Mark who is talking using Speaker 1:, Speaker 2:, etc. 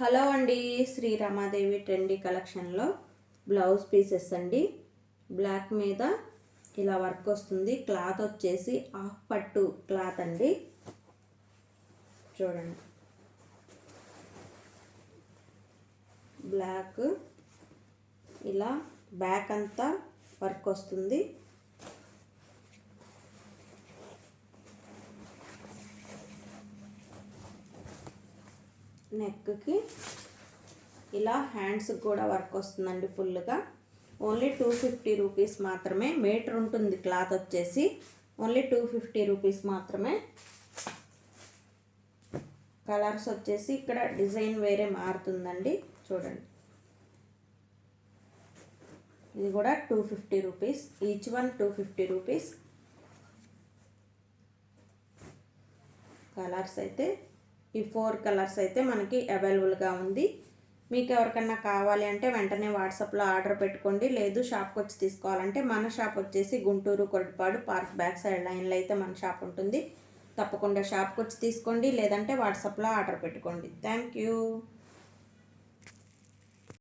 Speaker 1: Hello అండి, Shri Ramadevi trendy కలెక్షన్లో blouse pieces అండి. బ్లాక్ మీద ఇలా వర్క్ వస్తుంది. క్లాత్ వచ్చేసి హాఫ్ పట్టు క్లాత్ అండి. చూడండి, బ్లాక్ ఇలా బ్యాక్ అంతా వర్క్ వస్తుంది. నెక్కి ఇలా హ్యాండ్స్కి కూడా వర్క్ వస్తుందండి. ఫుల్గా ఓన్లీ 250 రూపీస్ మాత్రమే. మీటర్ ఉంటుంది క్లాత్ వచ్చేసి. ఓన్లీ 250 రూపీస్ మాత్రమే. కలర్స్ వచ్చేసి ఇక్కడ డిజైన్ వేరే మారుతుందండి. చూడండి, ఇది కూడా 250 rupees. Each one 250 rupees. Colours అయితే ఈ 4 కలర్స్ అయితే మనకి అవైలబుల్గా ఉంది. మీకు ఎవరికన్నా కావాలి అంటే వెంటనే వాట్సాప్లో ఆర్డర్ పెట్టుకోండి. లేదు షాప్కి వచ్చి తీసుకోవాలంటే మన షాప్ వచ్చేసి Guntur Koratipadu park back side లైన్లో అయితే మన షాప్ ఉంటుంది. తప్పకుండా షాప్కి వచ్చి తీసుకోండి, లేదంటే వాట్సాప్లో ఆర్డర్ పెట్టుకోండి. Thank you.